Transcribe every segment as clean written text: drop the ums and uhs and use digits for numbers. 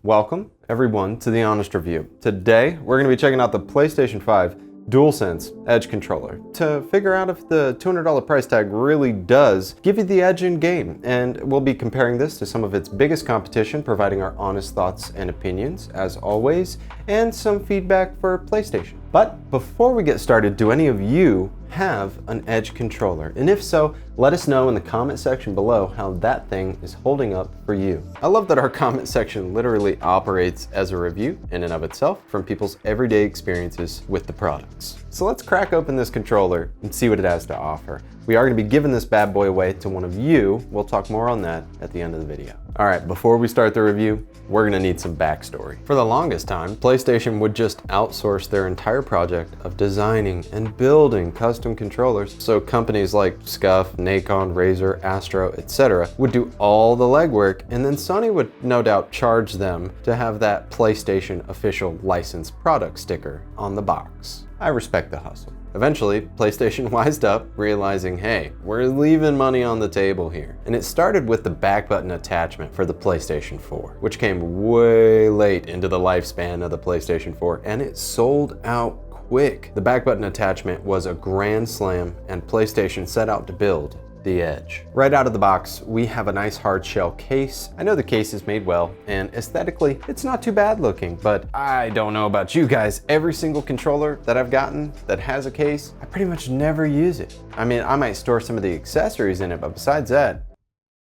Welcome, everyone, to The Honest Review. Today, we're going to be checking out the PlayStation 5 DualSense Edge controller to figure out if the $200 price tag really does give you the edge in game. And we'll be comparing this to some of its biggest competition, providing our honest thoughts and opinions, as always, and some feedback for PlayStation. But before we get started, do any of you have an Edge controller? And if so, let us know in the comment section below how that thing is holding up for you. I love that our comment section literally operates as a review in and of itself from people's everyday experiences with the products. So let's crack open this controller and see what it has to offer. We are going to be giving this bad boy away to one of you. We'll talk more on that at the end of the video. All right, before we start the review, we're going to need some backstory. For the longest time, PlayStation would just outsource their entire project of designing and building custom controllers, so companies like SCUF, Nacon, Razer, Astro, etc. would do all the legwork, and then Sony would no doubt charge them to have that PlayStation official licensed product sticker on the box. I respect the hustle. Eventually, PlayStation wised up, realizing, hey, we're leaving money on the table here. And it started with the back button attachment for the PlayStation 4, which came way late into the lifespan of the PlayStation 4, and it sold out quick. The back button attachment was a grand slam, and PlayStation set out to build the Edge. Right out of the box, we have a nice hard shell case. I know the case is made well, and aesthetically, it's not too bad looking, but I don't know about you guys. Every single controller that I've gotten that has a case, I pretty much never use it. I mean, I might store some of the accessories in it, but besides that,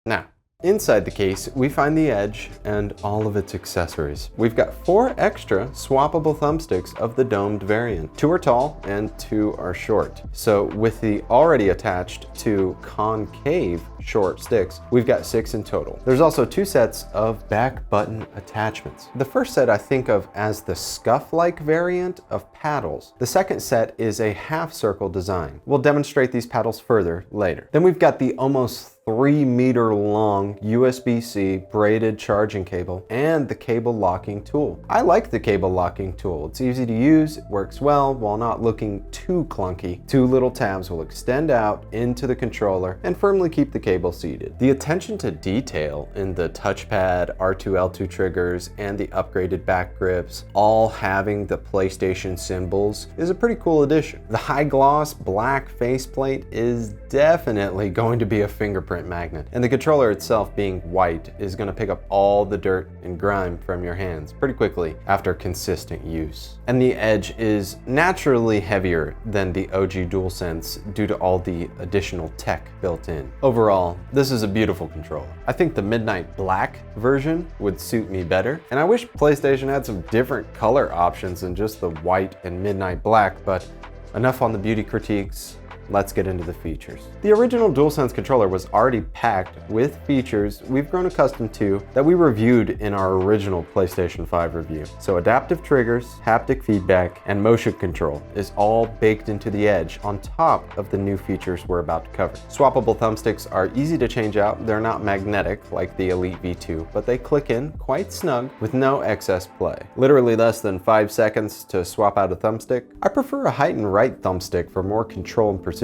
nah. Inside the case, we find the Edge and all of its accessories. We've got 4 extra swappable thumbsticks of the domed variant. 2 are tall and 2 are short. So with the already attached 2 concave short sticks, we've got 6 in total. There's also 2 sets of back button attachments. The first set I think of as the SCUF-like variant of paddles. The second set is a half circle design. We'll demonstrate these paddles further later. Then we've got the almost 3-meter long USB-C braided charging cable and the cable locking tool. I like the cable locking tool. It's easy to use, it works well while not looking too clunky. 2 little tabs will extend out into the controller and firmly keep the cable seated. The attention to detail in the touchpad, R2L2 triggers, and the upgraded back grips, all having the PlayStation symbols, is a pretty cool addition. The high gloss black faceplate is definitely going to be a fingerprint magnet, and the controller itself being white is going to pick up all the dirt and grime from your hands pretty quickly after consistent use. And the Edge is naturally heavier than the OG DualSense due to all the additional tech built in. Overall, this is a beautiful controller. I think the Midnight Black version would suit me better, and I wish PlayStation had some different color options than just the white and Midnight Black, but enough on the beauty critiques. Let's get into the features. The original DualSense controller was already packed with features we've grown accustomed to that we reviewed in our original PlayStation 5 review. So adaptive triggers, haptic feedback, and motion control is all baked into the Edge on top of the new features we're about to cover. Swappable thumbsticks are easy to change out. They're not magnetic like the Elite V2, but they click in quite snug with no excess play. Literally less than 5 seconds to swap out a thumbstick. I prefer a heightened right thumbstick for more control and precision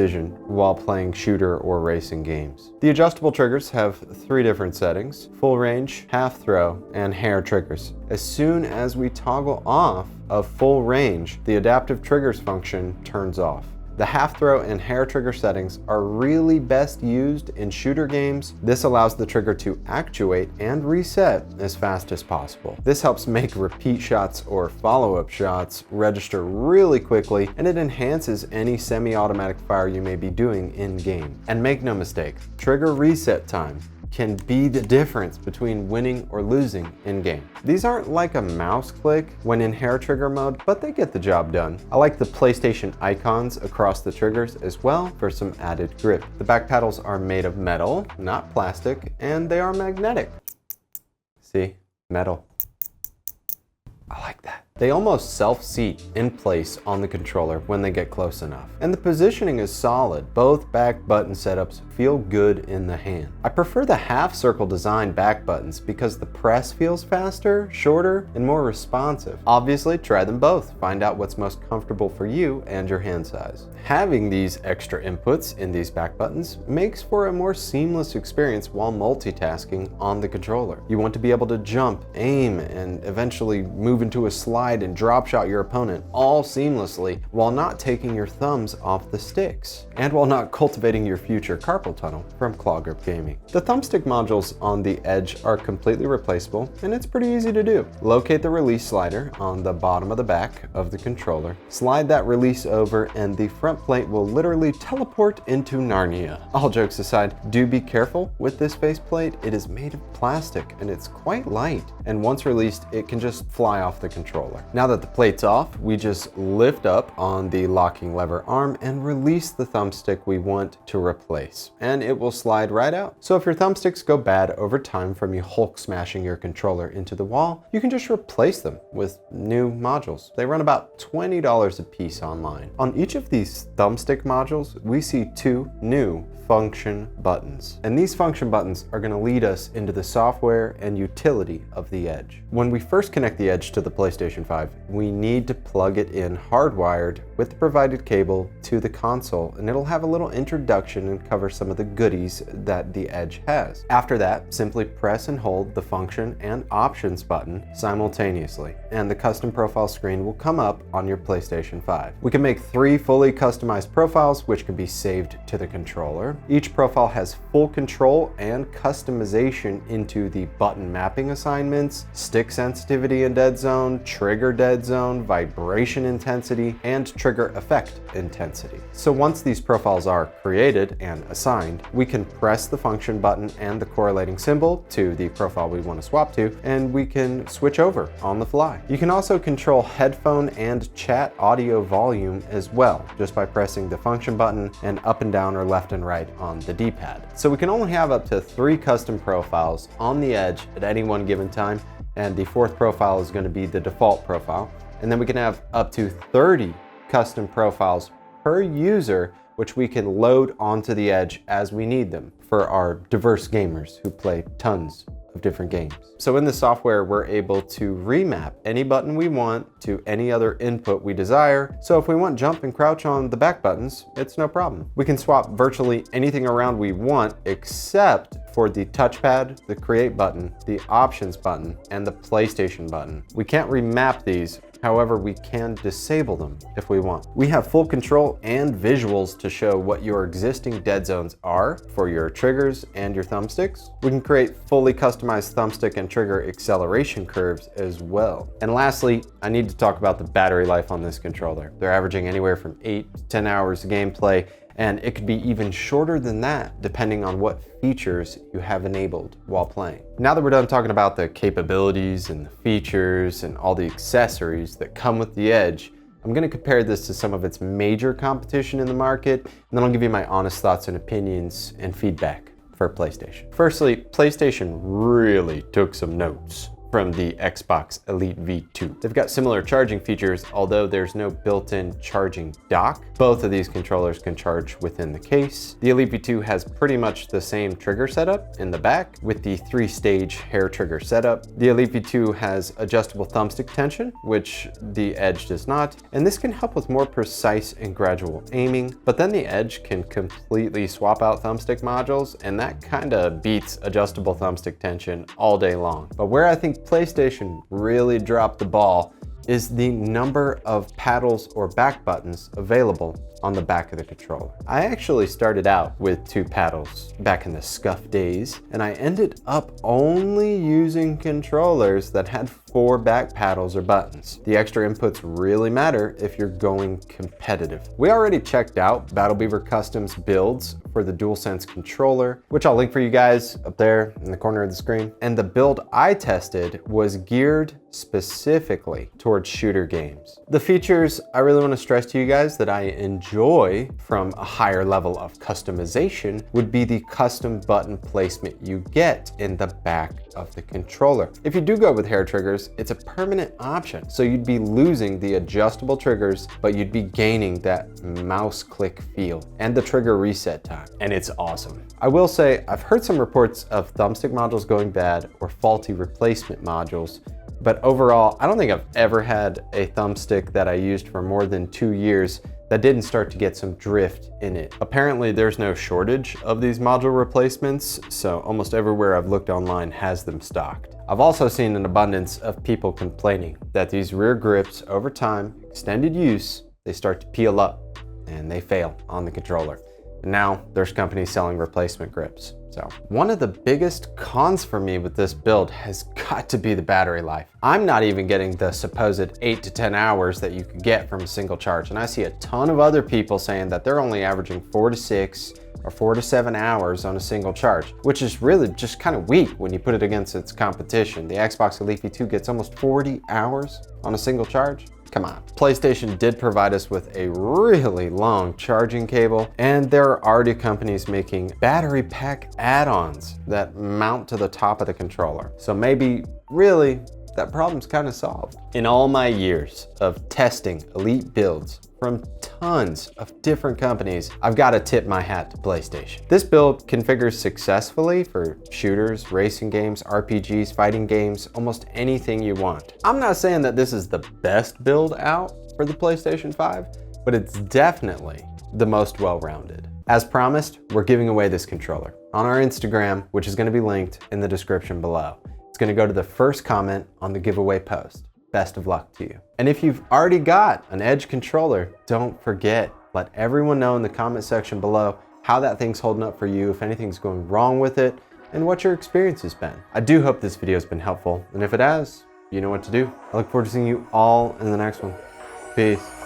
while playing shooter or racing games. The adjustable triggers have 3 different settings: full range, half throw, and hair triggers. As soon as we toggle off of full range, the adaptive triggers function turns off. The half throw and hair trigger settings are really best used in shooter games. This allows the trigger to actuate and reset as fast as possible. This helps make repeat shots or follow-up shots register really quickly, and it enhances any semi-automatic fire you may be doing in-game. And make no mistake, trigger reset time can be the difference between winning or losing in-game. These aren't like a mouse click when in hair trigger mode, but they get the job done. I like the PlayStation icons across the triggers as well for some added grip. The back paddles are made of metal, not plastic, and they are magnetic. See? Metal. I like that. They almost self-seat in place on the controller when they get close enough. And the positioning is solid. Both back button setups feel good in the hand. I prefer the half circle design back buttons because the press feels faster, shorter, and more responsive. Obviously, try them both. Find out what's most comfortable for you and your hand size. Having these extra inputs in these back buttons makes for a more seamless experience while multitasking on the controller. You want to be able to jump, aim, and eventually move into a slide and drop shot your opponent all seamlessly while not taking your thumbs off the sticks and while not cultivating your future carpal tunnel from claw grip gaming. The thumbstick modules on the Edge are completely replaceable and it's pretty easy to do. Locate the release slider on the bottom of the back of the controller, slide that release over, and the front plate will literally teleport into Narnia. All jokes aside, do be careful with this faceplate. It is made of plastic and it's quite light, and once released it can just fly off the controller. Now that the plate's off, we just lift up on the locking lever arm and release the thumbstick we want to replace, and it will slide right out. So if your thumbsticks go bad over time from you Hulk smashing your controller into the wall, you can just replace them with new modules. They run about $20 a piece online. On each of these thumbstick modules, we see two new function buttons. And these function buttons are going to lead us into the software and utility of the Edge. When we first connect the Edge to the PlayStation 5, we need to plug it in hardwired with the provided cable to the console, and it'll have a little introduction and cover some of the goodies that the Edge has. After that, simply press and hold the function and options button simultaneously, and the custom profile screen will come up on your PlayStation 5. We can make 3 fully customized profiles, which can be saved to the controller. Each profile has full control and customization into the button mapping assignments, stick sensitivity and dead zone, trigger dead zone, vibration intensity, and trigger effect intensity. So once these profiles are created and assigned, we can press the function button and the correlating symbol to the profile we want to swap to, and we can switch over on the fly. You can also control headphone and chat audio volume as well, just by pressing the function button and up and down or left and right on the D-pad. So we can only have up to 3 custom profiles on the Edge at any one given time, and the 4th profile is going to be the default profile. And then we can have up to 30 custom profiles per user, which we can load onto the Edge as we need them for our diverse gamers who play tons of different games. So in the software, we're able to remap any button we want to any other input we desire. So if we want jump and crouch on the back buttons, it's no problem. We can swap virtually anything around we want except for the touchpad, the create button, the options button, and the PlayStation button. We can't remap these. However, we can disable them if we want. We have full control and visuals to show what your existing dead zones are for your triggers and your thumbsticks. We can create fully customized thumbstick and trigger acceleration curves as well. And lastly, I need to talk about the battery life on this controller. They're averaging anywhere from 8 to 10 hours of gameplay, and it could be even shorter than that depending on what features you have enabled while playing. Now that we're done talking about the capabilities and the features and all the accessories that come with the Edge, I'm going to compare this to some of its major competition in the market, and then I'll give you my honest thoughts and opinions and feedback for PlayStation. Firstly, PlayStation really took some notes from the Xbox Elite V2. They've got similar charging features, although there's no built-in charging dock. Both of these controllers can charge within the case. The Elite V2 has pretty much the same trigger setup in the back with the 3-stage hair trigger setup. The Elite V2 has adjustable thumbstick tension, which the Edge does not, and this can help with more precise and gradual aiming, but then the Edge can completely swap out thumbstick modules, and that kinda beats adjustable thumbstick tension all day long. But where I think PlayStation really dropped the ball is the number of paddles or back buttons available on the back of the controller. I actually started out with 2 paddles back in the SCUF days, and I ended up only using controllers that had 4 back paddles or buttons. The extra inputs really matter if you're going competitive. We already checked out Battle Beaver Custom's builds for the DualSense controller, which I'll link for you guys up there in the corner of the screen. And the build I tested was geared specifically towards towards shooter games. The features I really want to stress to you guys that I enjoy from a higher level of customization would be the custom button placement you get in the back of the controller. If you do go with hair triggers, it's a permanent option. So you'd be losing the adjustable triggers, but you'd be gaining that mouse click feel and the trigger reset time. And it's awesome. I will say, I've heard some reports of thumbstick modules going bad or faulty replacement modules, but overall, I don't think I've ever had a thumbstick that I used for more than 2 years that didn't start to get some drift in it. Apparently there's no shortage of these module replacements, so almost everywhere I've looked online has them stocked. I've also seen an abundance of people complaining that these rear grips over time, extended use, they start to peel up and they fail on the controller. And now there's companies selling replacement grips. So one of the biggest cons for me with this build has got to be the battery life. I'm not even getting the supposed 8 to 10 hours that you could get from a single charge. And I see a ton of other people saying that they're only averaging 4 to 6 or 4 to 7 hours on a single charge, which is really just kind of weak when you put it against its competition. The Xbox Elite V2 gets almost 40 hours on a single charge. Come on. PlayStation did provide us with a really long charging cable, and there are already companies making battery pack add-ons that mount to the top of the controller. So maybe really that problem's kind of solved. In all my years of testing Elite builds from tons of different companies, I've got to tip my hat to PlayStation. This build configures successfully for shooters, racing games, RPGs, fighting games, almost anything you want. I'm not saying that this is the best build out for the PlayStation 5, but it's definitely the most well-rounded. As promised, we're giving away this controller on our Instagram, which is going to be linked in the description below. It's going to go to the first comment on the giveaway post. Best of luck to you. And if you've already got an Edge controller, don't forget, let everyone know in the comment section below how that thing's holding up for you, if anything's going wrong with it, and what your experience has been. I do hope this video has been helpful, and if it has, you know what to do. I look forward to seeing you all in the next one. Peace.